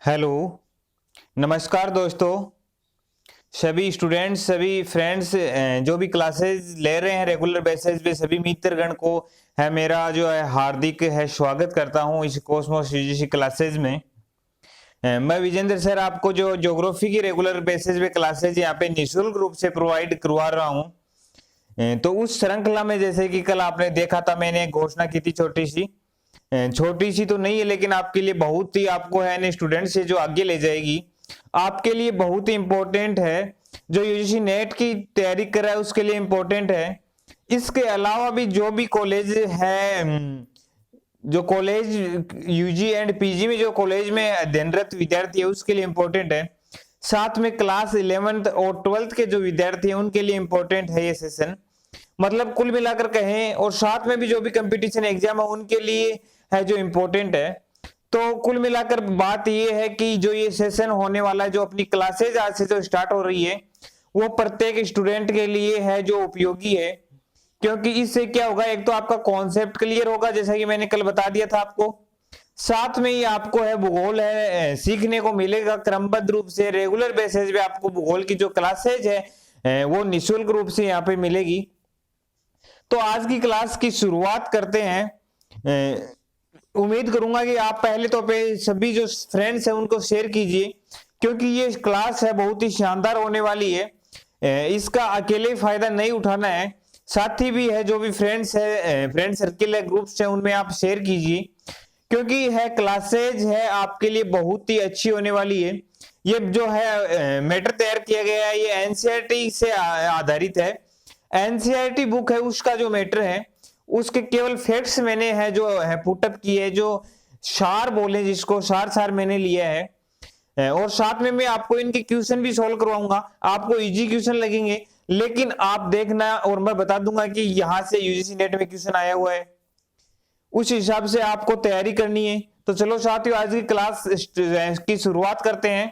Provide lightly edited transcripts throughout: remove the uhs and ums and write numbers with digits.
Hello, नमस्कार दोस्तों। सभी स्टूडेंट्स, सभी फ्रेंड्स जो भी क्लासेस ले रहे हैं रेगुलर बेसिस पे, सभी मित्रगण को है मेरा जो है हार्दिक है स्वागत करता हूं इस कोस्मोस यूजीसी क्लासेस में। मैं विजेंद्र सर आपको जो ज्योग्राफी की रेगुलर बेसिस पे क्लासेस यहाँ पे निःशुल्क रूप से प्रोवाइड करवा रहा हूँ। तो उस श्रृंखला में जैसे कि कल आपने देखा था, मैंने एक घोषणा की थी छोटी सी तो नहीं है, लेकिन आपके लिए बहुत ही आपको है स्टूडेंट से जो आगे ले जाएगी, आपके लिए बहुत ही इंपॉर्टेंट है। जो यूजीसी नेट की तैयारी कर रहा है उसके लिए इंपॉर्टेंट है। इसके अलावा भी जो भी कॉलेज है, जो कॉलेज यूजी एंड पीजी में जो कॉलेज में अध्ययनरत विद्यार्थी है उसके लिए इंपॉर्टेंट है। साथ में क्लास 11th और 12th के जो विद्यार्थी हैं उनके लिए इंपॉर्टेंट है ये सेशन। मतलब कुल मिलाकर कहें, और साथ में भी जो भी कंपटीशन एग्जाम है उनके लिए है जो इम्पोर्टेंट है। तो कुल मिलाकर बात ये है कि जो ये सेशन होने वाला है, जो अपनी क्लासेज आज से जो स्टार्ट हो रही है, वो प्रत्येक स्टूडेंट के लिए है जो उपयोगी है। क्योंकि इससे क्या होगा, एक तो आपका कॉन्सेप्ट क्लियर होगा जैसा कि मैंने कल बता दिया था आपको। साथ में ही आपको है भूगोल है सीखने को मिलेगा क्रमबद्ध रूप से, रेगुलर बेसिस पे आपको भूगोल की जो क्लासेज है वो निःशुल्क रूप से यहाँ पे मिलेगी। तो आज की क्लास की शुरुआत करते हैं। उम्मीद करूंगा कि आप पहले तो पे सभी जो फ्रेंड्स हैं उनको शेयर कीजिए, क्योंकि ये क्लास है बहुत ही शानदार होने वाली है। इसका अकेले फायदा नहीं उठाना है, साथ ही भी है जो भी फ्रेंड्स है, फ्रेंड सर्किल है, ग्रुप्स है, उनमें आप शेयर कीजिए, क्योंकि है क्लासेज है आपके लिए बहुत ही अच्छी होने वाली है। ये जो है मैटर तैयार किया गया है ये एनसीईआरटी से आधारित है। एनसीईआरटी बुक है, उसका जो मैटर है उसके केवल फैक्ट्स मैंने है जो है पुटअप किए, जो सार बोले जिसको सार सार मैंने लिया है। और साथ में मैं आपको इनके क्वेश्चन भी सॉल्व करवाऊंगा, आपको इजी क्वेश्चन लगेंगे, लेकिन आप देखना और मैं बता दूंगा कि यहाँ से यूजीसी नेट में क्वेश्चन आया हुआ है, उस हिसाब से आपको तैयारी करनी है। तो चलो साथियों, आज की क्लास की शुरुआत करते हैं।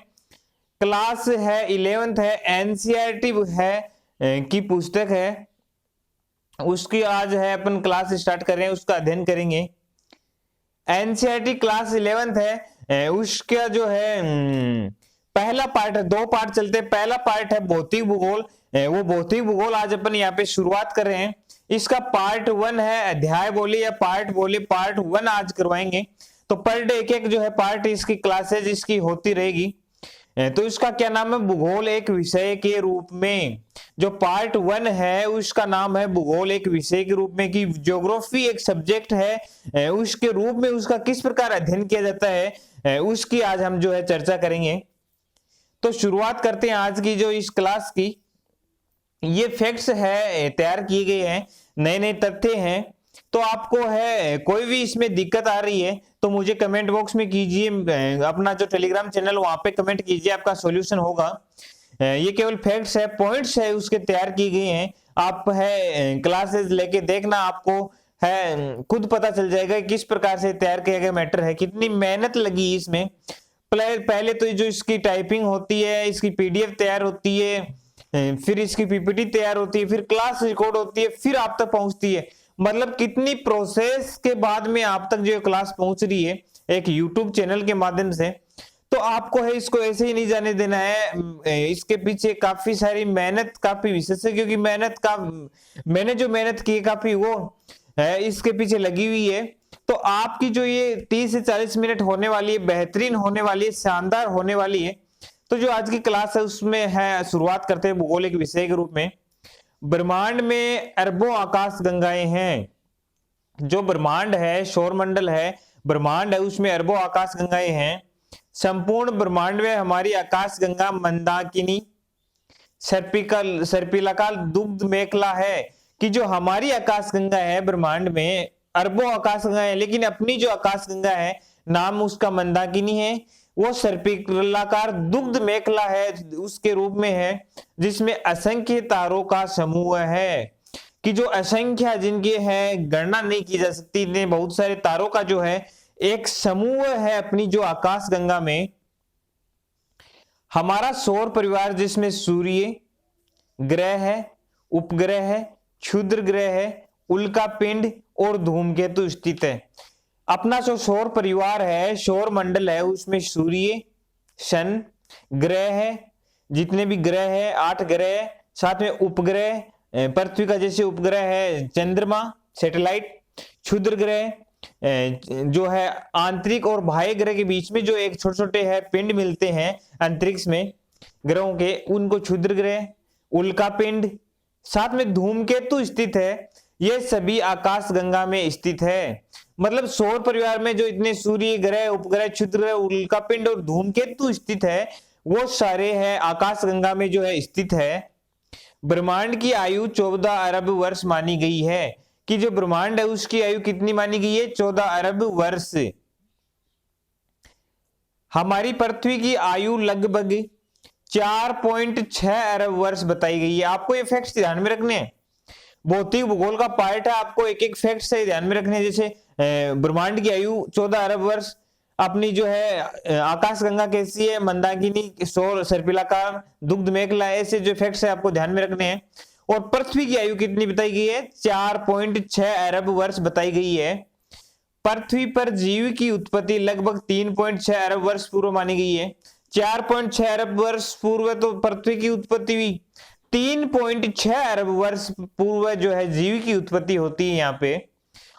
क्लास है 11th है, एनसीईआरटी है की पुस्तक है, उसकी आज है अपन क्लास स्टार्ट कर रहे हैं, उसका अध्ययन करेंगे। एनसीईआरटी क्लास 11th है, उसका जो है पहला पार्ट है, दो पार्ट चलते हैं। पहला पार्ट है भौतिक भूगोल, वो भौतिक भूगोल आज अपन यहाँ पे शुरुआत कर रहे हैं। इसका पार्ट 1 है, अध्याय बोले या पार्ट बोले, पार्ट 1 आज करवाएंगे। तो पर डे एक एक जो है पार्ट इसकी क्लासेज इसकी होती रहेगी। तो इसका क्या नाम है, भूगोल एक विषय के रूप में। जो पार्ट 1 है उसका नाम है भूगोल एक विषय के रूप में, कि ज्योग्राफी एक सब्जेक्ट है उसके रूप में उसका किस प्रकार अध्ययन किया जाता है उसकी आज हम जो है चर्चा करेंगे। तो शुरुआत करते हैं आज की जो इस क्लास की। ये फैक्ट्स है तैयार किए गए हैं, नए नए तथ्य हैं। तो आपको है कोई भी इसमें दिक्कत आ रही है तो मुझे कमेंट बॉक्स में कीजिए, अपना जो टेलीग्राम चैनल वहां पे कमेंट कीजिए, आपका सॉल्यूशन होगा। ये केवल फैक्ट्स है, पॉइंट्स है उसके तैयार किए गए हैं। आप है क्लासेस लेके देखना, आपको है खुद पता चल जाएगा किस प्रकार से तैयार किया गया मैटर है, कितनी मेहनत लगी इसमें। पहले तो जो इसकी टाइपिंग होती है, इसकी पीडीएफ तैयार होती है, फिर इसकी पीपीटी तैयार होती है, फिर क्लास रिकॉर्ड होती है, फिर आप तक पहुंचती है। मतलब कितनी प्रोसेस के बाद में आप तक जो क्लास पहुंच रही है एक यूट्यूब चैनल के माध्यम से। तो आपको है इसको ऐसे ही नहीं जाने देना है, इसके पीछे काफी सारी मेहनत, काफी विशेषज्ञों की मेहनत का मैंने जो मेहनत की काफी वो है इसके पीछे लगी हुई है। तो आपकी जो ये 30 से 40 मिनट होने वाली है, बेहतरीन होने वाली है, शानदार होने वाली है। तो जो आज की क्लास है उसमें है शुरुआत करते हैं भूगोल एक विषय के रूप में। ब्रह्मांड में अरबों आकाश गंगाएं हैं। जो ब्रह्मांड है, सौरमंडल है, ब्रह्मांड है, उसमें अरबों आकाश गंगाएं हैं। संपूर्ण ब्रह्मांड में हमारी आकाश गंगा मंदाकिनी सर्पिलाकाल दुग्ध मेखला है, कि जो हमारी आकाश गंगा है ब्रह्मांड में अरबों आकाश गंगा है, लेकिन अपनी जो आकाश गंगा है नाम उसका मंदाकिनी है, वो सर्पिलाकार दुग्ध मेखला है उसके रूप में है, जिसमें असंख्य तारों का समूह है। कि जो असंख्य जिनकी है गणना नहीं की जा सकती, इतने बहुत सारे तारों का जो है एक समूह है अपनी जो आकाश गंगा में। हमारा सौर परिवार जिसमें सूर्य ग्रह है, उपग्रह है, क्षुद्र ग्रह है, उल्का पिंड और धूमकेतु स्थित है। अपना जो सौर परिवार है, सौर मंडल है, उसमें सूर्य, सन, ग्रह है, जितने भी ग्रह है 8 ग्रह, साथ में उपग्रह, पृथ्वी का जैसे उपग्रह है चंद्रमा, सैटेलाइट, क्षुद्र ग्रह, जो है आंतरिक और बाह्य ग्रह के बीच में जो एक छोटे छोटे है पिंड मिलते हैं अंतरिक्ष में ग्रहों के, उनको क्षुद्र ग्रह, उल्का पिंड, साथ में धूमकेतु स्थित है, ये सभी आकाश गंगा में स्थित है। मतलब सौर परिवार में जो इतने सूर्य ग्रह, उपग्रह, क्षुद्र ग्रह, उल्का पिंड और धूमकेतु स्थित है, वो सारे हैं आकाश गंगा में जो है स्थित है। ब्रह्मांड की आयु 14 अरब वर्ष मानी गई है, कि जो ब्रह्मांड है उसकी आयु कितनी मानी गई है? 14 अरब वर्ष। हमारी पृथ्वी की आयु लगभग 4.6 अरब वर्ष बताई गई है। आपको ये फैक्ट्स ध्यान में रखने हैं, भौतिक भूगोल का पार्ट है, आपको एक एक फैक्ट से ध्यान में रखने हैं। जैसे ब्रह्मांड की आयु 14 अरब वर्ष, अपनी जो है आकाश गंगा कैसी है, मंदाकिनी, सौर सर्पिलाकार, दुग्ध मेखला, ऐसे जो फैक्ट्स है आपको ध्यान में रखने हैं। और पृथ्वी की आयु कितनी बताई गई है? 4.6 अरब वर्ष बताई गई है। पृथ्वी पर जीव की उत्पत्ति लगभग 3.6 अरब वर्ष पूर्व मानी गई है। 4.6 अरब वर्ष पूर्व तो पृथ्वी की उत्पत्ति हुई, 3.6 अरब वर्ष पूर्व जो है जीव की उत्पत्ति होती है यहाँ पे।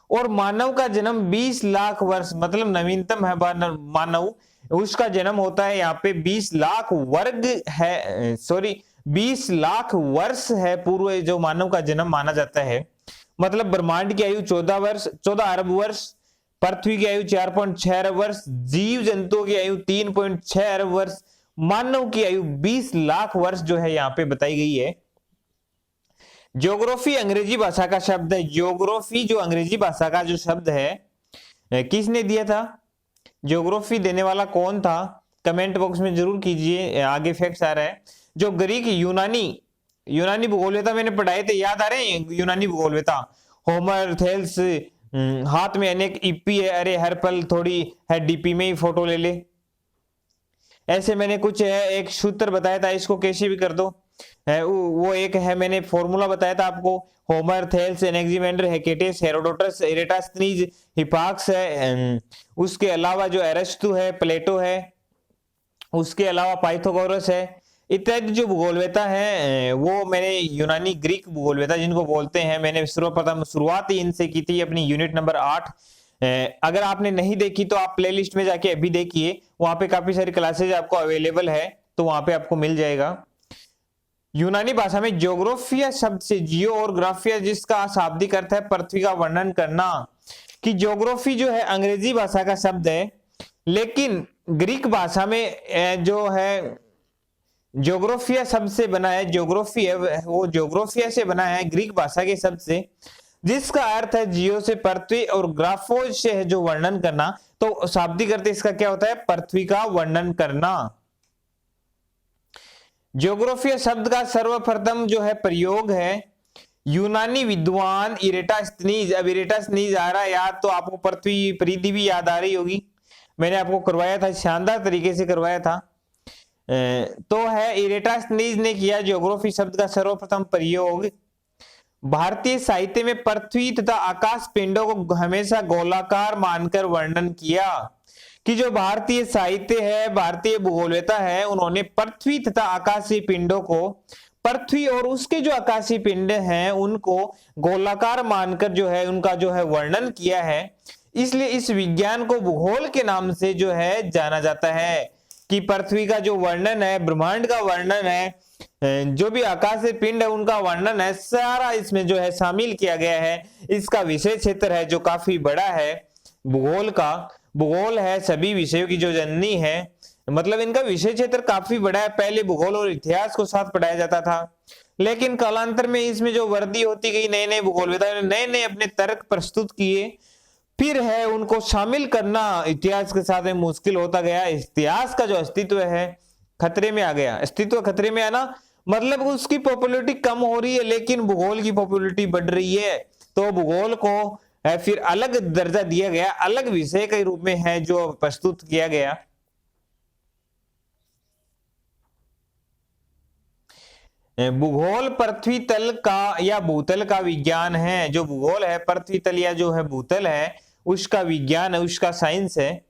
और मानव का जन्म 20 लाख वर्ष, मतलब नवीनतम है मानव, उसका जन्म होता है यहाँ पे 20 लाख वर्ग है, सॉरी 20 लाख वर्ष है पूर्व जो मानव का जन्म माना जाता है। मतलब ब्रह्मांड की आयु 14 अरब वर्ष, पृथ्वी की आयु 4.6 अरब वर्ष, जीव जंतुओं की आयु 3.6 अरब वर्ष, मानव की आयु 20 लाख वर्ष जो है यहाँ पे बताई गई है। ज्योग्राफी अंग्रेजी भाषा का शब्द है। ज्योग्राफी जो अंग्रेजी भाषा का जो शब्द है किसने दिया था? ज्योग्राफी देने वाला कौन था? कमेंट बॉक्स में जरूर कीजिए, आगे फैक्ट्स आ रहा है। जो ग्रीक यूनानी भूगोलवेता मैंने पढ़ाए थे, याद आ रहे हैं? यूनानी भूगोलवेता, होमर, थेल्स, हाथ में अनेक ईपी है, अरे हर पल थोड़ी है डीपी में ही फोटो ले ले, ऐसे मैंने कुछ है एक सूत्र बताया था, इसको कैसे भी कर दो है, वो एक है मैंने फॉर्मूला बताया था आपको, होमर, थेल्स, एनेक्सिमेंडर, हेकेटेस, हेरोडोटस, एरेटास्थनीज, हिपाक्स है, उसके अलावा जो एरिस्टो है, प्लेटो है, उसके अलावा पाइथागोरस है, इत्यादि जो भूगोलवेता है वो मैंने यूनानी ग्रीक भूगोलवेता जिनको बोलते हैं, मैंने सर्वप्रथम शुरुआत ही इनसे की थी अपनी यूनिट नंबर 8। अगर आपने नहीं देखी तो आप प्लेलिस्ट में जाके अभी देखिए, वहां पे काफी सारी क्लासेज आपको अवेलेबल है, तो वहां पे आपको मिल जाएगा। यूनानी भाषा में ज्योग्राफिया शब्द से जियो और ग्राफिया, जिसका शाब्दिक अर्थ है पृथ्वी का वर्णन करना, कि ज्योग्राफी जो है अंग्रेजी भाषा का शब्द है, लेकिन ग्रीक भाषा में जो है ज्योग्राफिया शब्द से बना है, ज्योग्राफी है वो ज्योग्राफिया से बना है ग्रीक भाषा के शब्द से, जिसका अर्थ है जियो से पृथ्वी और ग्राफोज से है जो वर्णन करना, तो शाब्दिक अर्थ इसका क्या होता है? पृथ्वी का वर्णन करना। ज्योग्राफिया शब्द का सर्वप्रथम जो है प्रयोग है यूनानी विद्वान इरेटास्थनीज। अब इरेटास्थनीज आ रहा है याद, तो आपको पृथ्वी परिधि भी याद आ रही होगी, मैंने आपको करवाया था, शानदार तरीके से करवाया था। तो है इरेटास्थनीज ने किया ज्योग्राफी शब्द का सर्वप्रथम प्रयोग। भारतीय साहित्य में पृथ्वी तथा आकाश पिंडों को हमेशा गोलाकार मानकर वर्णन किया, कि जो भारतीय साहित्य है, भारतीय भूगोलवेता है, उन्होंने पृथ्वी तथा आकाशीय पिंडों को, पृथ्वी और उसके जो आकाशीय पिंड हैं उनको गोलाकार मानकर जो है उनका जो है वर्णन किया है। इसलिए इस विज्ञान को भूगोल के नाम से जो है जाना जाता है, कि पृथ्वी का जो वर्णन है, ब्रह्मांड का वर्णन है, जो भी आकाशीय पिंड है उनका वर्णन है, सारा इसमें जो है शामिल किया गया है। इसका विषय क्षेत्र है जो काफी बड़ा है भूगोल का, भूगोल है सभी विषयों की जो जननी है, मतलब इनका विषय क्षेत्र काफी बड़ा है। पहले भूगोल और इतिहास को साथ पढ़ाया जाता था, लेकिन कालांतर में इसमें जो वृद्धि होती गई, नए नए भूगोलवेता ने नए नए अपने तर्क प्रस्तुत किए, फिर है उनको शामिल करना इतिहास के साथ में मुश्किल होता गया। इतिहास का जो अस्तित्व है खतरे में आ गया। अस्तित्व खतरे में आना मतलब उसकी पॉपुलैरिटी कम हो रही है, लेकिन भूगोल की पॉपुलैरिटी बढ़ रही है, तो भूगोल को है फिर अलग दर्जा दिया गया, अलग विषय के रूप में है जो प्रस्तुत किया गया। भूगोल पृथ्वी तल का या भूतल का विज्ञान है। जो भूगोल है पृथ्वी तल या जो है भूतल है उसका विज्ञान है, उसका साइंस है।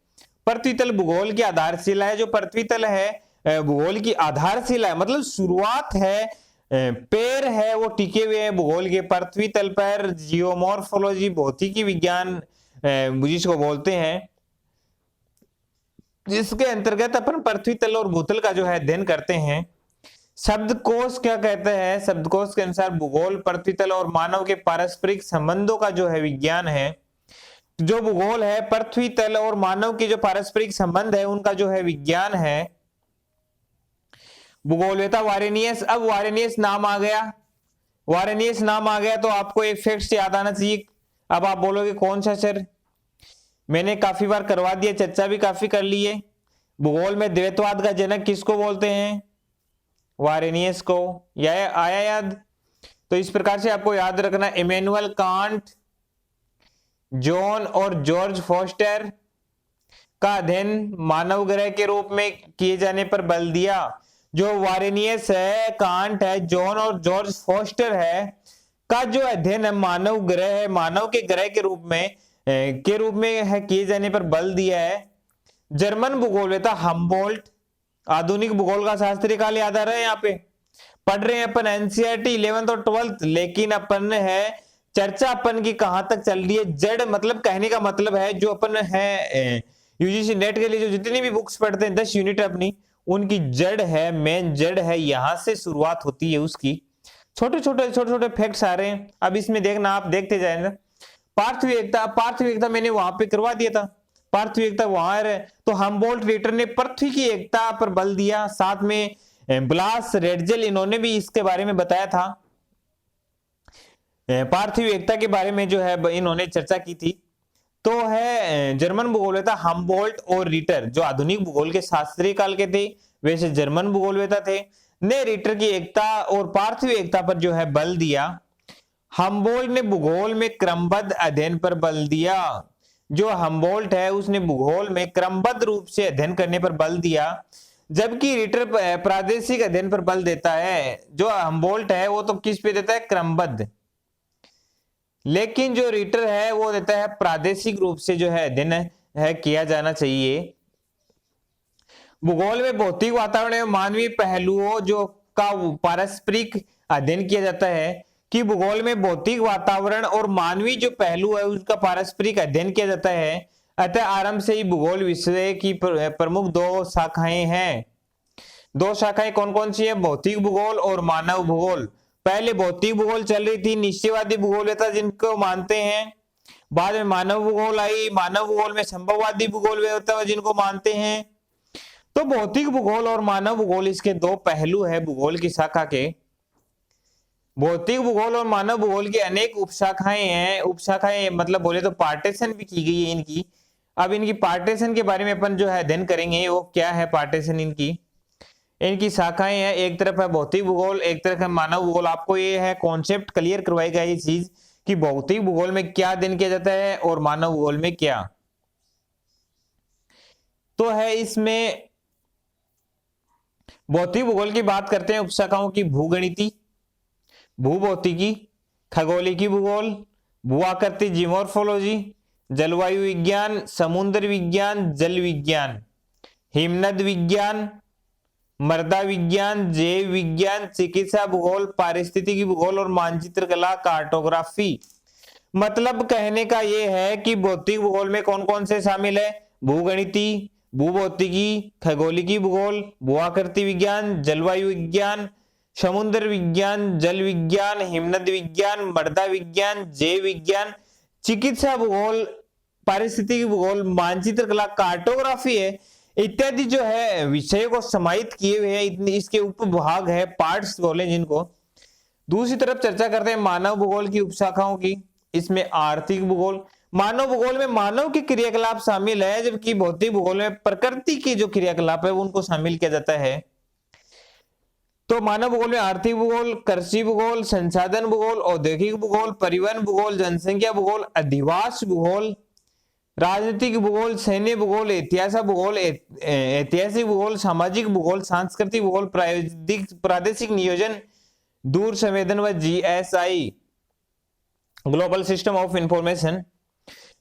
पृथ्वी तल भूगोल की आधारशिला है। जो पृथ्वी तल है भूगोल की आधारशिला है, मतलब शुरुआत है, पैर है वो टिके हुए हैं भूगोल के पृथ्वी तल पर। जियोमॉर्फोलॉजी भौतिकी विज्ञान जिसको बोलते हैं, जिसके अंतर्गत अपन पृथ्वी तल और भूतल का जो है अध्ययन करते हैं। शब्दकोश क्या कहते हैं? शब्दकोश के अनुसार भूगोल पृथ्वी तल और मानव के पारस्परिक संबंधों का जो है विज्ञान है। जो भूगोल है पृथ्वी तल और मानव के जो पारस्परिक संबंध है उनका जो है विज्ञान है। भूगोलवेता वारेनियस। अब वारेनियस नाम आ गया, वारेनियस नाम आ गया तो आपको एक फैक्ट याद आना चाहिए। अब आप बोलोगे कौन सा सर? मैंने काफी बार करवा दिया, चर्चा भी काफी कर ली है। भूगोल में द्वैतवाद का जनक किसको बोलते हैं? वारेनियस को। यह आया याद? तो इस प्रकार से आपको याद रखना, इमैनुअल कांट, जॉन और जॉर्ज फॉस्टर का अध्ययन मानव ग्रह के रूप में किए जाने पर बल दिया। जो वारेनियस है, कांट है, जॉन और जॉर्ज फॉस्टर है का जो अध्ययन है मानव ग्रह है, मानव के ग्रह के रूप में है किए जाने पर बल दिया है। जर्मन भूगोलवेता हम्बोल्ट। आधुनिक भूगोल का शास्त्रीय काल याद आ रहा है? यहाँ पे पढ़ रहे हैं अपन एनसीईआरटी 11th और 12th, लेकिन अपन है चर्चा अपन की कहां तक चल रही है? जड़ मतलब कहने का मतलब है जो अपन है यूजीसी नेट के लिए जो जितनी भी बुक्स पढ़ते हैं 10 यूनिट अपनी, उनकी जड़ है, मेन जड़ है, यहां से शुरुआत होती है उसकी। छोटे छोटे फैक्ट्स आ रहे हैं, अब इसमें देखना, आप देखते जाएंगे। पार्थिव एकता मैंने वहां पे करवा दिया था, पार्थिव एकता वहां है। तो हम्बोल्ट रेटर ने पृथ्वी की एकता पर बल दिया, साथ में ब्लास रेडजेल इन्होंने भी इसके बारे में बताया था, पार्थिव एकता के बारे में जो है इन्होंने चर्चा की थी। तो है जर्मन भूगोलवेता हम्बोल्ट और रीटर, जो आधुनिक भूगोल के शास्त्रीय काल के थे, वैसे जर्मन भूगोलवेता थे, ने रीटर की एकता और पार्थिव एकता पर जो है बल दिया। हम्बोल्ट ने भूगोल में क्रमबद्ध अध्ययन पर बल दिया। जो हम्बोल्ट है उसने भूगोल में क्रमबद्ध रूप से अध्ययन करने पर बल दिया, जबकि रीटर प्रादेशिक अध्ययन पर बल देता है। जो हम्बोल्ट है वो तो किस पे देता है? क्रमबद्ध। लेकिन जो रीटर है वो देता है प्रादेशिक रूप से जो है अध्ययन है किया जाना चाहिए। भूगोल में भौतिक वातावरण एवं मानवीय पहलुओं जो का पारस्परिक अध्ययन किया जाता है कि भूगोल में भौतिक वातावरण और मानवीय जो पहलू है उसका पारस्परिक अध्ययन किया जाता है। अतः आरंभ से ही भूगोल विषय की प्रमुख दो शाखाएं हैं। दो शाखाएं कौन कौन सी है? भौतिक भूगोल और मानव भूगोल। पहले भौतिक भूगोल चल रही थी, निश्चयवादी भूगोलवेता जिनको मानते हैं। बाद में मानव भूगोल आई, मानव भूगोल में संभववादी भूगोलवेता जिनको मानते हैं। तो भौतिक भूगोल और मानव भूगोल इसके दो पहलू है भूगोल की शाखा के। भौतिक भूगोल और मानव भूगोल की अनेक उपशाखाएं हैं। उपशाखाएं मतलब बोले तो पार्टीशन भी की गई है इनकी। अब इनकी पार्टीशन के बारे में अपन जो है अध्ययन करेंगे, वो क्या है पार्टीशन इनकी शाखाएं हैं। एक तरफ है भौतिक भूगोल, एक तरफ है मानव भूगोल। आपको ये है कॉन्सेप्ट क्लियर करवाएगा ये चीज कि भौतिक भूगोल में क्या अध्ययन किया जाता है और मानव भूगोल में क्या। तो है इसमें भौतिक भूगोल की बात करते हैं उपशाखाओं की। भूगणिती, भूभौतिकी, खगोलिकी भूगोल, भू आकृति जियोमॉर्फोलॉजी, जलवायु विज्ञान, समुद्र विज्ञान, जल विज्ञान, हिमनद विज्ञान, मृदा विज्ञान, जैव विज्ञान, चिकित्सा भूगोल, पारिस्थितिकी भूगोल और मानचित्र कला कार्टोग्राफी। मतलब कहने का यह है कि भौतिक भूगोल में कौन कौन से शामिल है? भूगणिती, भूभौतिकी, खगोलिकी भूगोल, भूआकृति विज्ञान, जलवायु विज्ञान, समुद्र विज्ञान, जल विज्ञान, हिमनद विज्ञान, मृदा विज्ञान, जैव विज्ञान, चिकित्सा भूगोल, पारिस्थितिकी भूगोल, मानचित्र कला, कार्टोग्राफी है, इत्यादि जो है विषयों को समाहित किए हुए हैं। इसके उपभाग है, पार्ट्स बोले जिनको। दूसरी तरफ चर्चा करते हैं मानव भूगोल की उपशाखाओं की। इसमें आर्थिक भूगोल, मानव भूगोल में मानव के क्रियाकलाप शामिल है, जबकि भौतिक भूगोल में प्रकृति के जो क्रियाकलाप है उनको शामिल किया जाता है। तो मानव भूगोल में आर्थिक भूगोल, कृषि भूगोल, संसाधन भूगोल, औद्योगिक भूगोल, परिवहन भूगोल, जनसंख्या भूगोल, अधिवास भूगोल, राजनीतिक भूगोल, सैन्य भूगोल, ऐतिहासिक भूगोल, सामाजिक भूगोल, सांस्कृतिक भूगोल, प्रादेशिक नियोजन, दूर संवेदन व GSI global system of information.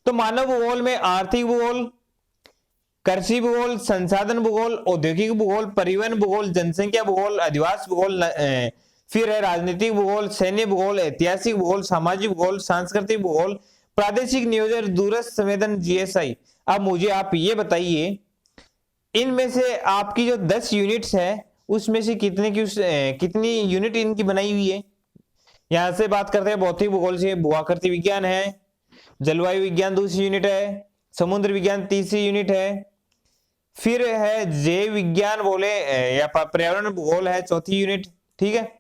तो मानव भूगोल में आर्थिक भूगोल, कृषि भूगोल, संसाधन भूगोल, औद्योगिक भूगोल, परिवहन भूगोल, जनसंख्या भूगोल, आदिवासी भूगोल, फिर है राजनीतिक भूगोल, सैन्य भूगोल, ऐतिहासिक भूगोल, सामाजिक भूगोल, सांस्कृतिक भूगोल, प्रादेशिक नियोजन, दूरस्थ संवेदन, जीएसआई। अब मुझे आप ये बताइए, इनमें से आपकी जो 10 यूनिट्स है उसमें से कितनी यूनिट इनकी बनाई हुई है। यहां से बात करते हैं भौतिक भूगोल से, भूआकृति विज्ञान है, जलवायु विज्ञान दूसरी यूनिट है, समुद्र विज्ञान तीसरी यूनिट है, फिर है जैव विज्ञान बोले या पर्यावरण भूगोल है चौथी यूनिट, ठीक है।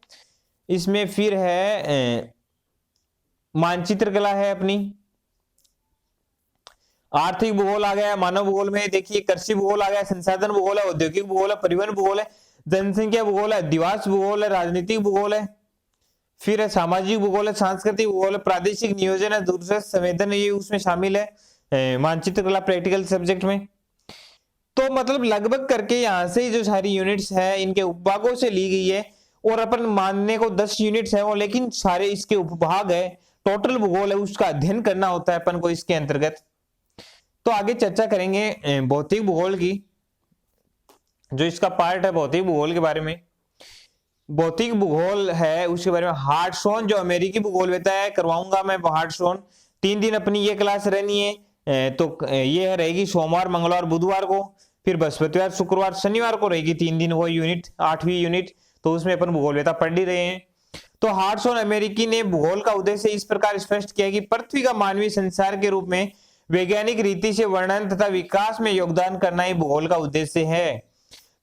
इसमें फिर है मानचित्र कला है अपनी, आर्थिक भूगोल आ गया, मानव भूगोल में देखिए कृषि भूगोल आ गया, संसाधन भूगोल है, औद्योगिक भूगोल है, परिवहन भूगोल है, जनसंख्या भूगोल है, आदिवासी भूगोल है, राजनीतिक भूगोल है, फिर है सामाजिक भूगोल है, सांस्कृतिक भूगोल है, प्रादेशिक नियोजन है, दूरस्थ संवेदन ये उसमें शामिल है मानचित्र कला प्रैक्टिकल सब्जेक्ट में। तो मतलब लगभग करके यहां से जो सारी यूनिट्स है इनके उपभागों से ली गई है, और अपन मानने को 10 यूनिट्स है वो, लेकिन सारे इसके उपभाग है, टोटल भूगोल है उसका अध्ययन करना होता है अपन को इसके अंतर्गत। तो आगे चर्चा करेंगे भौतिक भूगोल की, जो इसका पार्ट है भौतिक भूगोल के बारे में। भौतिक भूगोल है उसके बारे में हार्टसॉन जो अमेरिकी भूगोल वेता है करवाऊंगा मैं हार्टसॉन। 3 दिन अपनी ये क्लास रहनी है, तो ये रहेगी सोमवार, मंगलवार, बुधवार को, फिर बृहस्पतिवार, शुक्रवार, शनिवार को रहेगी 3 दिन वो यूनिट, 8वीं यूनिट। तो उसमें अपन भूगोल वेता पढ़ ही रहे हैं। तो हार्टसॉन अमेरिकी ने भूगोल का उद्देश्य इस प्रकार स्पष्ट किया कि पृथ्वी का मानवीय संसार के रूप में वैज्ञानिक रीति से वर्णन तथा विकास में योगदान करना ही भूगोल का उद्देश्य है।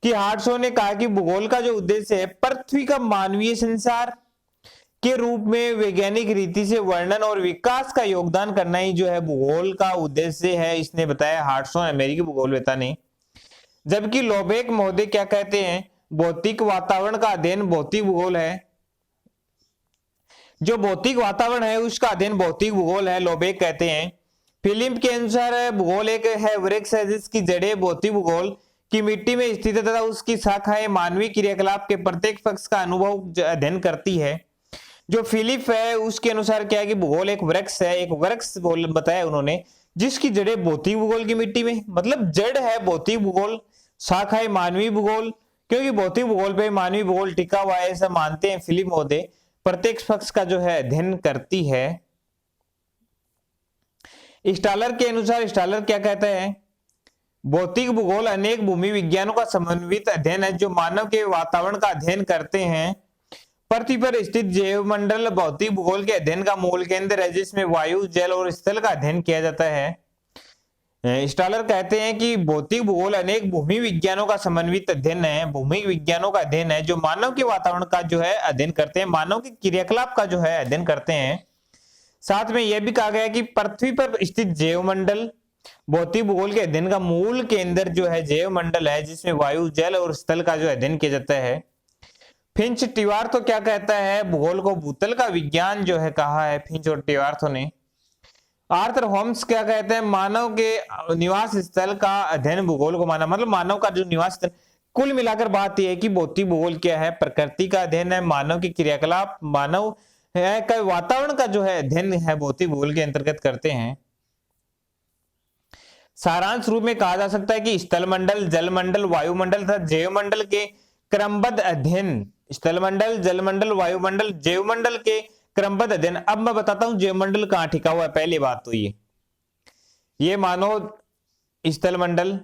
कि हार्टसॉन ने कहा कि भूगोल का जो उद्देश्य है पृथ्वी का मानवीय संसार के रूप में वैज्ञानिक रीति से वर्णन और विकास का योगदान करना ही जो है भूगोल का उद्देश्य है, इसने बताया हार्टसॉन अमेरिकी भूगोलवेता ने। जबकि लोबेक महोदय क्या कहते हैं, भौतिक वातावरण का अध्ययन भौतिक भूगोल है। जो भौतिक वातावरण है उसका अध्ययन भौतिक भूगोल है, लोबेक कहते हैं। फिलिप के अनुसार भूगोल एक है वृक्ष है जिसकी जड़ें भौतिक भूगोल की मिट्टी में स्थित है तथा उसकी शाखाएं मानवीय क्रियाकलाप के प्रत्येक पक्ष का अनुभव अध्ययन करती है। जो फिलिप है उसके अनुसार क्या है कि भूगोल एक वृक्ष है, एक वृक्ष बताया उन्होंने जिसकी जड़ें भौतिक भूगोल की मिट्टी में, मतलब जड़ है भौतिक भूगोल, शाखाएं मानवीय भूगोल, क्योंकि भौतिक भूगोल पे मानवीय भूगोल टिका हुआ है ऐसा मानते हैं फिलिप महोदय, प्रत्येक पक्ष का जो है अध्ययन करती है। स्टालर के अनुसार स्टालर क्या कहता है, भौतिक भूगोल अनेक भूमि विज्ञानों का समन्वित अध्ययन है जो मानव के वातावरण का अध्ययन करते हैं। पृथ्वी पर स्थित जैव मंडल भौतिक भूगोल के अध्ययन का मूल केंद्र है जिसमें वायु, जल और स्थल का अध्ययन किया जाता है। स्टालर कहते हैं कि भौतिक भूगोल अनेक भूमि विज्ञानों का समन्वित अध्ययन है, भूमि विज्ञानों का अध्ययन है जो मानव के वातावरण का जो है अध्ययन करते हैं, मानव के क्रियाकलाप का जो है अध्ययन करते हैं। साथ में यह भी कहा गया कि पृथ्वी पर स्थित जैव मंडल भौतिक भूगोल के अध्ययन का मूल केंद्र जो है जैव मंडल है जिसमें वायु, जल और स्थल का जो अध्ययन किया जाता है। फिंच टिवार्थो क्या कहता है, भूगोल को भूतल का विज्ञान जो है कहा है फिंच और टिवार्थो ने। आर्थर होम्स क्या कहते हैं, मानव के निवास स्थल का अध्ययन भूगोल को माना, मतलब मानव का जो निवास स्थल। कुल मिलाकर बात यह है कि भौतिक भूगोल क्या है, प्रकृति का अध्ययन है, मानव के क्रियाकलाप, मानव है का वातावरण का जो है अध्ययन है भौतिक भूगोल के अंतर्गत करते हैं। सारांश रूप में कहा जा सकता है कि स्थल मंडल, जल मंडल, वायुमंडल तथा जैव मंडल के क्रमबद्ध अध्ययन, स्थल मंडल, जल मंडल, वायुमंडल, जैव मंडल के क्रमबद्ध अध्ययन। अब मैं बताता हूं जैव मंडल कहां टिका हुआ है। पहली बात तो ये मानो स्थल मंडल,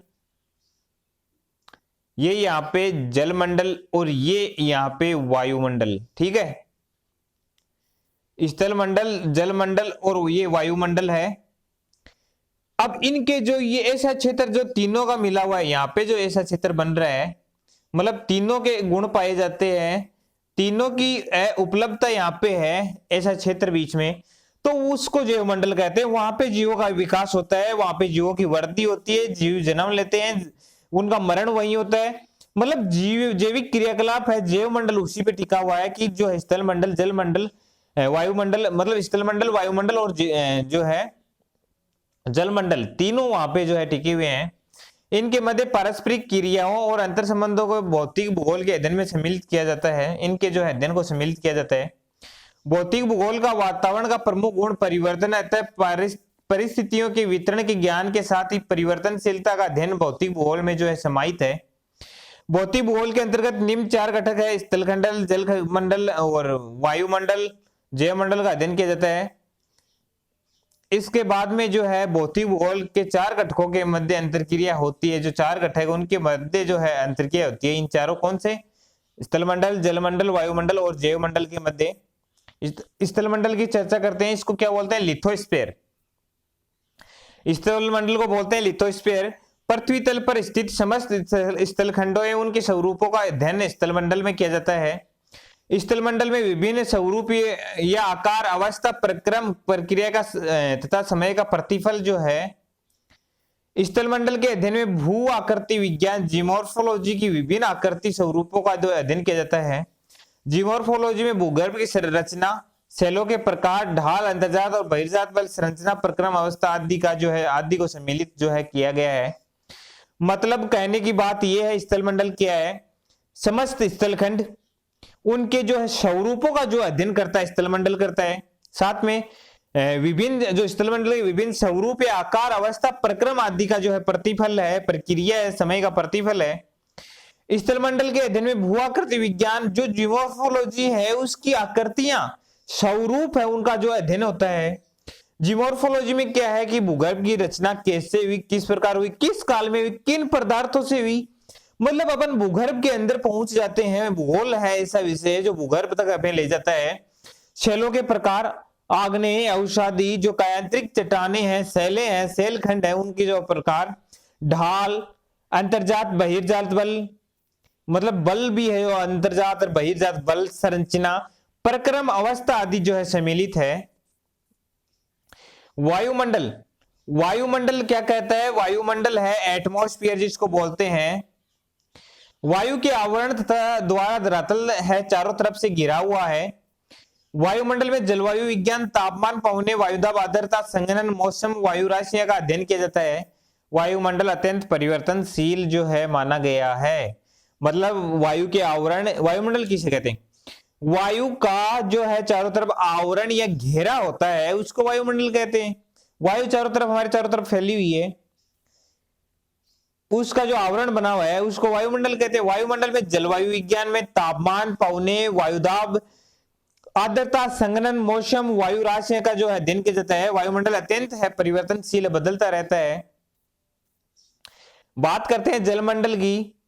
ये यहां पे जल मंडल और ये यहां पे वायुमंडल, ठीक है। स्थल मंडल, जल मंडल और ये वायुमंडल है। अब इनके जो ये ऐसा क्षेत्र जो तीनों का मिला हुआ है, यहाँ पे जो ऐसा क्षेत्र बन रहा है, मतलब तीनों के गुण पाए जाते हैं, तीनों की उपलब्धता यहाँ पे है, ऐसा क्षेत्र बीच में, तो उसको जैव मंडल कहते हैं। वहां पे जीवों का विकास होता है, वहां पे जीवों की वृद्धि होती है, जीव जन्म लेते हैं, उनका मरण वहीं होता है, मतलब जैविक क्रियाकलाप है। जैव मंडल उसी पे टिका हुआ है कि जो है स्थल मंडल, जल मंडल, वायुमंडल, मतलब स्थल मंडल, वायुमंडल और जो है जल मंडल, तीनों वहां पे जो है टिके हुए हैं। इनके मध्य पारस्परिक क्रियाओं और अंतर संबंधों को भौतिक भूगोल के अध्ययन में सम्मिलित किया जाता है, इनके जो है अध्ययन को सम्मिलित किया जाता है। भौतिक भूगोल का वातावरण का प्रमुख गुण परिवर्तन अतः परिस्थितियों के वितरण के ज्ञान के साथ ही परिवर्तनशीलता का अध्ययन भौतिक भूगोल में जो है समाहित है। भौतिक भूगोल के अंतर्गत निम्न 4 घटक है, स्थलखंडल, जल मंडल और वायुमंडल, जैवमंडल का अध्ययन किया जाता है। इसके बाद में जो है भौतिक भूगोल के 4 घटकों के मध्य अंतरक्रिया होती है। जो 4 घटक है उनके मध्य जो है अंतरक्रिया होती है। इन चारों कौन से? स्थलमंडल, जलमंडल, वायुमंडल और जैवमंडल के मध्य। स्थलमंडल की चर्चा करते हैं, इसको क्या बोलते हैं? लिथोस्फीयर। स्थलमंडल को बोलते हैं लिथोस्फीयर। पृथ्वी तल पर स्थित समस्त स्थलखंडों एवं उनके स्वरूपों का अध्ययन स्थलमंडल में किया जाता है। स्थलमंडल में विभिन्न स्वरूप या आकार, अवस्था, प्रक्रम, प्रक्रिया का तथा समय का प्रतिफल जो है। स्थलमंडल के अध्ययन में भू आकृति विज्ञान, जियोमॉर्फोलॉजी की विभिन्न आकृति स्वरूपों का अध्ययन किया जाता है। जियोमॉर्फोलॉजी में भूगर्भ की संरचना, सेलों के प्रकार, ढाल, अंतर्जात और बहिर्जात बल, संरचना, प्रक्रम, अवस्था आदि का जो है आदि को सम्मिलित जो है किया गया है। मतलब कहने की बात यह है, स्थलमंडल क्या है? समस्त स्थलखंड उनके जो है स्वरूपों का जो अध्ययन करता है स्थलमंडल करता है। साथ में विभिन्न जो स्थलमंडल के विभिन्न स्वरूप या आकार, अवस्था, प्रक्रम आदि का जो है प्रतिफल है, प्रक्रिया है, समय का प्रतिफल है। स्थलमंडल के अध्ययन में भू-आकृति विज्ञान, जो जियोमॉर्फोलॉजी है उसकी आकृतियां, स्वरूप है, उनका जो अध्ययन होता है। जियोमॉर्फोलॉजी में क्या है कि भूगर्भ की रचना कैसे हुई, किस प्रकार हुई, किस काल में हुई, किन पदार्थों से हुई। मतलब अपन भूगर्भ के अंदर पहुंच जाते हैं। भूगोल है ऐसा विषय जो भूगर्भ तक हमें ले जाता है। शैलों के प्रकार, आग्नेय, अवसादी, जो कायांतरिक चट्टाने हैं, शैले हैं, शैलखंड है, उनके जो प्रकार, ढाल, अंतर्जात, बहिर्जात बल, मतलब बल भी है, अंतर्जात और बहिर्जात बल, संरचना, प्रक्रम, अवस्था आदि जो है सम्मिलित है। वायुमंडल, वायुमंडल क्या कहता है? वायुमंडल है एटमॉस्फेयर जिसको बोलते हैं। वायु के आवरण तथा द्वारा धरातल है चारों तरफ से घिरा हुआ है। वायुमंडल में जलवायु विज्ञान, तापमान, पवने, वायुदाब, आर्द्रता, संघनन, मौसम, वायु राशियां का अध्ययन किया जाता है। वायुमंडल अत्यंत परिवर्तनशील जो है माना गया है। मतलब वायु के आवरण, वायुमंडल किसे कहते हैं? वायु का जो है चारों तरफ आवरण या घेरा होता है उसको वायुमंडल कहते हैं। वायु चारों तरफ, हमारे चारों तरफ फैली हुई है, उसका जो आवरण बना हुआ है उसको वायुमंडल कहते हैं। वायुमंडल में जलवायु विज्ञान में तापमान, पवने, वायुदाब, आर्द्रता, संघनन, मौसम, वायु राशियां का जो अध्ययन किया जाता है। वायुमंडल अत्यंत है परिवर्तनशील, बदलता रहता है। बात करते हैं जलमंडल की।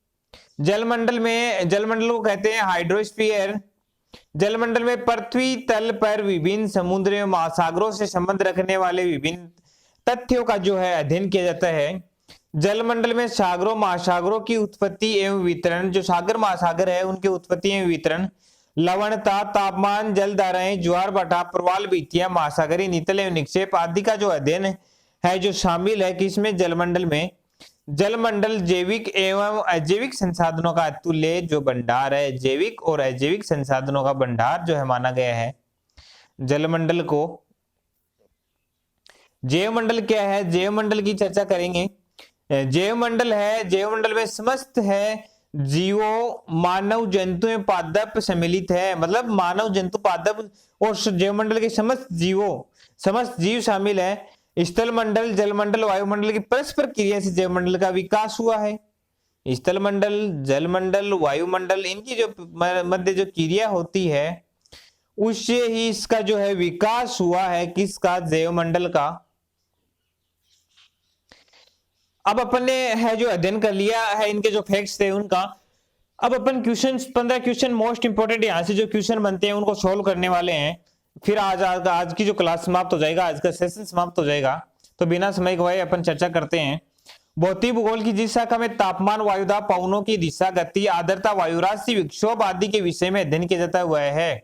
जलमंडल में, जलमंडल को कहते हैं हाइड्रोस्फीयर। जलमंडल में पृथ्वी तल पर विभिन्न समुद्र एवं महासागरों से संबंध रखने वाले विभिन्न तथ्यों का जो है अध्ययन किया जाता है। जलमंडल में सागरों, महासागरों की उत्पत्ति एवं वितरण, जो सागर महासागर है उनकी उत्पत्ति एवं वितरण, लवणता, तापमान, जलधाराएं, ज्वार भाटा, प्रवाल भित्तियां, महासागरीय नितल एवं निक्षेप आदि का जो अध्ययन है जो शामिल है किसमें? जलमंडल में। जलमंडल जैविक एवं अजैविक संसाधनों का अतुल्य जो भंडार है, जैविक और अजैविक संसाधनों का भंडार जो है माना गया है जलमंडल को। जैवमंडल क्या है? जैवमंडल की चर्चा करेंगे। जैवमंडल है, जैवमंडल में समस्त है जीवों, मानव, जंतु एवं पादप सम्मिलित है। मतलब मानव, जंतु, पादप और जैवमंडल के समस्त जीवों, समस्त जीव शामिल है। स्थलमंडल, जलमंडल, वायुमंडल की परस्पर क्रिया से जैवमंडल का विकास हुआ है। स्थलमंडल, जलमंडल, वायुमंडल, इनकी जो मध्य जो क्रिया होती है उससे ही इसका जो है विकास हुआ है। किसका? जैवमंडल का। अब अपन ने है जो अध्ययन कर लिया है इनके जो फैक्ट्स थे उनका। अब अपन क्वेश्चन, 15 क्वेश्चन मोस्ट इंपोर्टेंट यहाँ से जो क्वेश्चन बनते हैं उनको सोल्व करने वाले हैं। फिर आज की जो क्लास समाप्त हो जाएगा, आज का सेशन समाप्त हो जाएगा। तो बिना समय गवाए अपन चर्चा करते हैं। भौतिक भूगोल की जिस शाखा में तापमान, वायुदाब, पवनों की दिशा, गति, आर्द्रता, वायुराशि, विक्षोभ आदि के विषय में अध्ययन किया जाता हुआ है।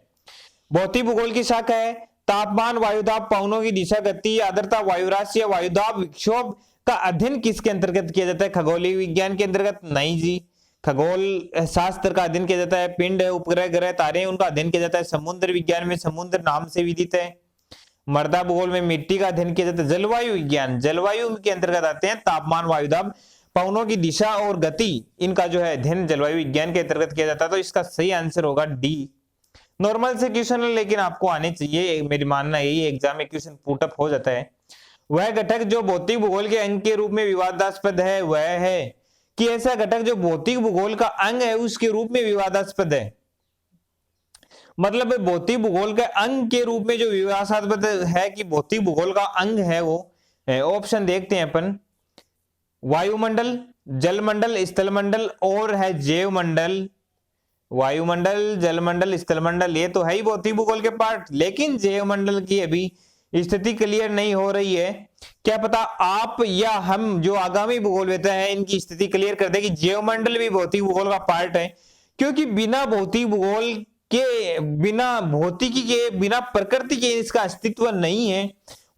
भौतिक भूगोल की शाखा है तापमान, वायुदाब, पवनों की दिशा, गति, आर्द्रता, वायुराशि, वायुदाब, विक्षोभ का अध्ययन किसके अंतर्गत किया जाता है? खगोलीय विज्ञान के अंतर्गत? नहीं जी, खगोल शास्त्र का अध्ययन किया जाता है। पिंड, उपग्रह, ग्रह, तारे, उनका अध्ययन किया जाता है। समुद्र विज्ञान में समुद्र नाम से विदित है। मृदा भूगोल में मिट्टी का अध्ययन किया जाता है। जलवायु विज्ञान, जलवायु के अंतर्गत आते हैं तापमान, वायुदाब, पवनों की दिशा और गति, इनका जो है अध्ययन जलवायु विज्ञान के अंतर्गत किया जाता है। तो इसका सही आंसर होगा डी। नॉर्मल से क्वेश्चन है लेकिन आपको आने चाहिए, मेरी मानना यही, एग्जाम में क्वेश्चन पुटअप हो जाता है। वह घटक जो भौतिक भूगोल के अंग के रूप में विवादास्पद है वह है, कि ऐसा घटक जो भौतिक भूगोल का अंग है उसके रूप में विवादास्पद है। मतलब भौतिक भूगोल के अंग के रूप में जो विवादास्पद है कि भौतिक भूगोल का अंग है वो ऑप्शन देखते हैं अपन, वायुमंडल, जलमंडल, स्थलमंडल और है जैवमंडल। वायुमंडल, जलमंडल, स्थलमंडल ये तो है ही भौतिक भूगोल के पार्ट, लेकिन जैवमंडल की अभी स्थिति क्लियर नहीं हो रही है। क्या पता आप या हम जो आगामी भूगोलवेत्ता है इनकी स्थिति क्लियर कर दे कि जैवमंडल भी भौतिक भूगोल का पार्ट है, क्योंकि बिना भौतिक भूगोल के, बिना भौतिकी के, बिना प्रकृति के इसका अस्तित्व नहीं है।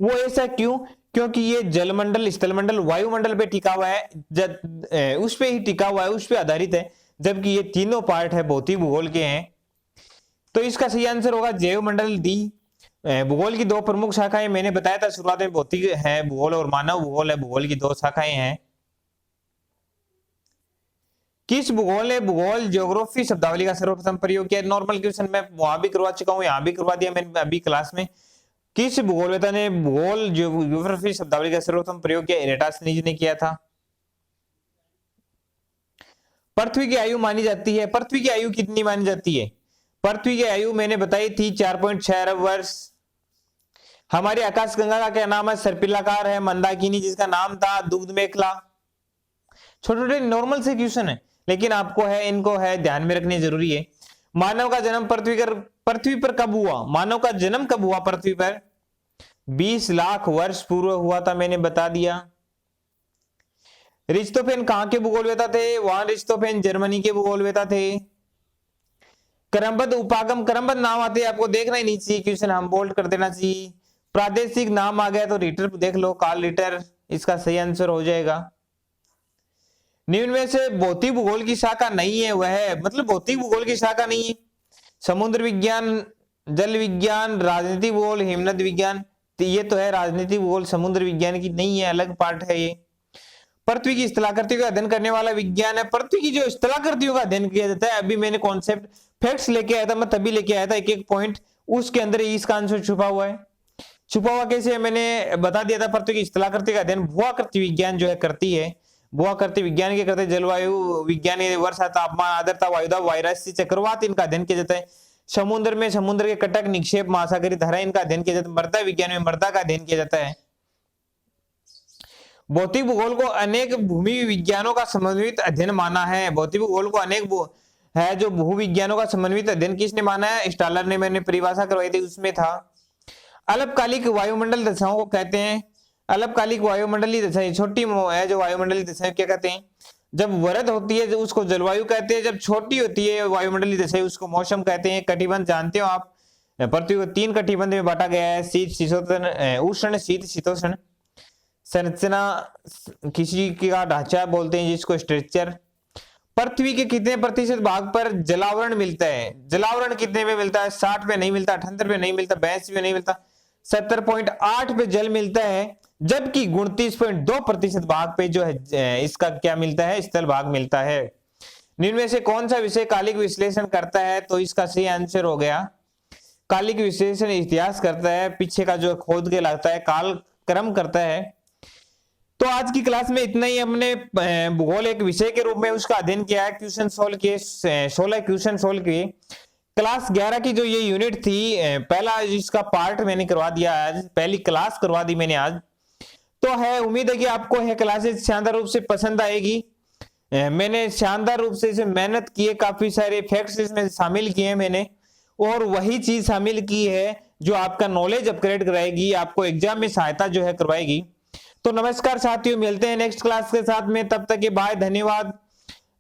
वो ऐसा क्यों? क्योंकि ये जलमंडल, स्थलमंडल, वायुमंडल पे टिका हुआ है, उस पे ही टिका हुआ है, उस पे आधारित है, जबकि ये तीनों पार्ट है भौतिक भूगोल के हैं। तो इसका सही आंसर होगा जैवमंडल डी। भूगोल की दो प्रमुख शाखाएं मैंने बताया था शुरुआत में, भौतिक है भूगोल और मानव भूगोल है, भूगोल की दो शाखाएं हैं। किस भूगोल ने भूगोल ज्योग्राफी शब्दावली का सर्वप्रथम प्रयोग किया? नॉर्मल क्वेश्चन मैं वहां भी करवा चुका हूं, यहां भी करवा दिया मैंने अभी क्लास में। किस भूगोलवेत्ता ने भूगोल ज्योग्राफी शब्दावली का सर्वप्रथम प्रयोग किया? इरेटास्थनीज ने किया था। पृथ्वी की आयु मानी जाती है, पृथ्वी की आयु कितनी मानी जाती है? पृथ्वी की आयु मैंने बताई थी 4.6 अरब वर्ष। हमारी आकाशगंगा का क्या नाम है? सर्पिलाकार है, मंदाकिनी जिसका नाम था दुग्ध मेखला। छोटे छोटे नॉर्मल से क्वेश्चन है, लेकिन आपको है इनको है ध्यान में रखने जरूरी है। मानव का जन्म पृथ्वी पर कब हुआ? मानव का जन्म कब हुआ पृथ्वी पर? 20 लाख वर्ष पूर्व हुआ था, मैंने बता दिया। अरिस्तोफेन कहां के भूगोलवेत्ता थे? वहां अरिस्तोफेन जर्मनी के भूगोलवेत्ता थे। क्रमबद्ध उपागम, क्रमबद्ध नाम आते हैं आपको देखना ही नहीं चाहिए क्वेश्चन, हम बोल्ड कर देना चाहिए। प्रादेशिक नाम आ गया तो रिटर देख लो, कार्ल रिटर इसका सही आंसर हो जाएगा। निम्न में से भौतिक भूगोल की शाखा नहीं है वह है, मतलब भौतिक भूगोल की शाखा नहीं है। समुद्र विज्ञान, जल विज्ञान, राजनीति भूगोल, हिमनद विज्ञान, तो ये तो है राजनीति भूगोल, समुद्र विज्ञान की नहीं है, अलग पार्ट है ये। पृथ्वी की स्थलाकृतियों का अध्ययन करने वाला विज्ञान है। पृथ्वी की जो स्थलाकृतियों का अध्ययन किया जाता है, अभी मैंने कॉन्सेप्ट फैक्ट्स लेके आया था, मैं तभी लेके आया था एक एक पॉइंट, उसके अंदर इसका आंसर छुपा हुआ है। छुपा हुआ कैसे है मैंने बता दिया था। पृथ्वी की स्थलाकृति का अध्ययन भूआकृति विज्ञान जो है करती है। भूआकृति विज्ञान के करते जलवायु विज्ञान, वर्षा, तापमान, आर्द्रता, वायुदाब, वायरस, चक्रवात इनका अध्ययन किया जाता है। समुद्र में समुद्र के कटक, निक्षेप, महासागरीय धारा इनका अध्ययन किया जाता है। मृदा विज्ञान में मृदा का अध्ययन किया जाता है। भौतिक भूगोल को अनेक भूमि विज्ञानों का समन्वित अध्ययन माना है। भौतिक भूगोल को अनेक है जो भूविज्ञानों का समन्वित अध्ययन किसने माना है? स्टालर ने, मैंने परिभाषा करवाई थी उसमें था। अल्पकालिक वायुमंडल दशाओं को कहते हैं, अल्पकालिक वायुमंडलीय दशाएं, छोटी है जो वायुमंडलीय दशाएं क्या कहते हैं? जब वृद्ध होती है उसको जलवायु कहते हैं, जब छोटी होती है वायुमंडलीय दशाएं उसको मौसम कहते हैं। कटिबंध जानते हो आप, पृथ्वी को 3 कटिबंध में बांटा गया है, शीत, शीतोष्ण, उष्ण, शीत, शीतोष्ण। संरचना किसी का ढांचा बोलते हैं जिसको स्ट्रक्चर। पृथ्वी के कितने प्रतिशत भाग पर जलावरण मिलता है? जलावरण कितने में मिलता है? 60 पे नहीं मिलता, 78 पे नहीं मिलता, 82 पे नहीं मिलता, 70.8 पे जल मिलता है, जबकि 29.2% भाग पे जो है इसका क्या मिलता है? स्थल भाग मिलता है। निम्न में से कौन सा विषय कालिक विश्लेषण करता है? तो इसका सही आंसर हो गया कालिक विश्लेषण इतिहास करता है, पीछे का जो खोद के लगता है, काल क्रम करता है। तो आज की क्लास में इतना ही, हमने भूगोल एक विषय के रूप में उसका अध्ययन किया है, क्वेश्चन सोल्व किए, 16 क्वेश्चन सोल्व किए। क्लास 11 की जो ये यूनिट थी, पहला इसका पार्ट मैंने करवा दिया आज, पहली क्लास करवा दी मैंने आज। तो है उम्मीद है कि आपको यह क्लासेस शानदार रूप से पसंद आएगी। मैंने शानदार रूप से इसमें मेहनत की है, काफी सारे फैक्ट्स इसमें शामिल किए हैं मैंने, और वही चीज शामिल की है जो आपका नॉलेज अपग्रेड कराएगी, आपको एग्जाम में सहायता जो है करवाएगी। तो नमस्कार साथियों, मिलते हैं नेक्स्ट क्लास के साथ में, तब तक के बाय, धन्यवाद।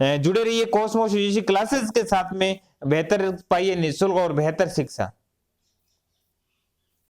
जुड़े रहिए कॉस्मोस यूजीसी क्लासेस के साथ में, बेहतर पाइए निःशुल्क और बेहतर शिक्षा।